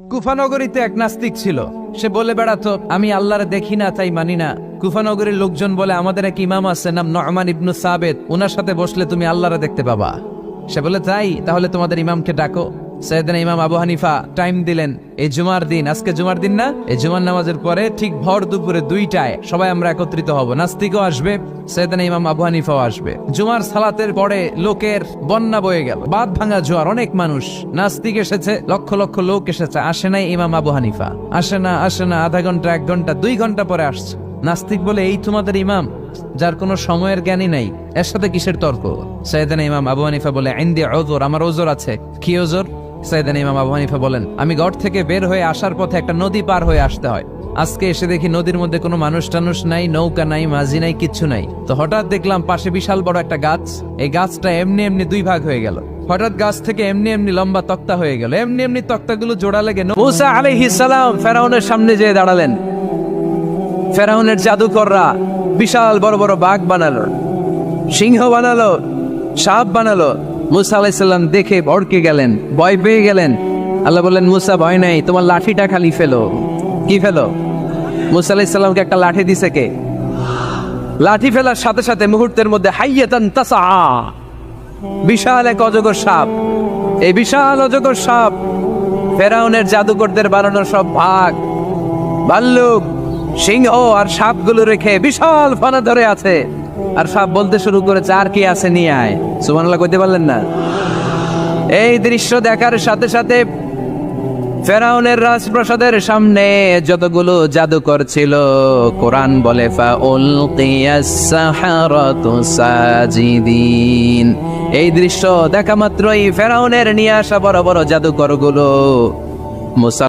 কুফানগরীতে এক নাস্তিক ছিল। সে বলে বেড়াতো, আমি আল্লাহরে দেখি না তাই মানি না। কুফানগরীর লোকজন বলে, আমাদের এক ইমাম আছে নাম নু'মান ইবনু সাবেত, ওনার সাথে বসলে তুমি আল্লাহরে দেখতে পাবা। সে বলে, তাই? তাহলে তোমাদের ইমামকে ডাকো। সাইয়েদনা ইমাম আবু হানিফা টাইম দিলেন, এই জুমার দিন, আজকে জুমার দিন না, এই জুমার নামাজের পরে ঠিক ভর দুপুরে 2টায় সবাই আমরা একত্রিত হব। নাস্তিকও আসবে, সাইয়েদনা ইমাম আবু হানিফাও আসবে। জুমার সালাতের পরে লোকের বন্যা বয়ে গেল, বাঁধ ভাঙা জোয়ার, অনেক মানুষ। নাস্তিক এসেছে, লক্ষ লক্ষ লোক এসেছে, আসে নাই ইমাম আবু হানিফা। আসে না আধা ঘন্টা, 1 ঘন্টা, 2 ঘন্টা পরে আসছে। নাস্তিক বলে, এই তোমাদের ইমাম যার কোনো সময়ের জ্ঞানই নাই, এর সাথে কিসের তর্ক? সাইয়েদনা ইমাম আবু হানিফা বলে, ইনদি উযর, আমার ওযর আছে। কি ওযর? সাইয়েদনা ইমাম আবু হানিফা বলেন, আমি ঘর থেকে বের হয়ে আসার পথে একটা নদী পার হয়ে আসতে হয়। আজকে এসে দেখি নদীর মধ্যে কোনো মানুষ টানুষ নাই, নৌকা নাই, মাঝি নাই, কিচ্ছু নাই। তো হঠাৎ দেখলাম পাশে বিশাল বড় একটা গাছ। এই গাছটা এমনি এমনি 2 ভাগ হয়ে গেল। হঠাৎ গাছ থেকে এমনি এমনি লম্বা তক্তা হয়ে গেল। এমনি এমনি তক্তাগুলো জোড়া লেগে মূসা আলাইহিস সালাম ফেরাউনের সামনে যেয়ে দাঁড়ালেন। ফেরাউনের জাদুকররা বিশাল বড় বড় বাঘ বানালো, সিংহ বানালো, সাপ বানালো। মূসা আলাইহিস সালাম দেখে ভড়কে গেলেন, ভয় পেয়ে গেলেন। আল্লাহ বললেন, মূসা ভয় নাই, তোমার লাঠিটা খালি ফেলো। কি ফেলো? মূসা আলাইহিস সালামকে একটা লাঠি দিছে কে? লাঠি ফেলার সাথে সাথে মুহূর্তের মধ্যে হাইয়াতান তাসআ, বিশাল এক অজগর সাপ। এই বিশাল অজগর সাপ ফেরাউনের জাদুকরদের বানানোর সব ভাগ, ভাল্লুক, সিংহ আর সাপগুলো রেখে বিশাল ফানা ধরে আছে। আর সাপ বলতে শুরু করেছে, আর কি আছে নিয়ে আয়। সুবহানাল্লাহ কইতে পারলেন না? এই দৃশ্য দেখার সাথে সাথে ফেরাউনের রাজপ্রাসাদের সামনে যতগুলো জাদুকর ছিল, কোরআন বলে ফাউলকিয়াস সাহারাতু সাজিদিন। এই দৃশ্য দেখা মাত্রই ফেরাউনের নিয়ে আসা বড় বড় জাদুকরগুলো মুসা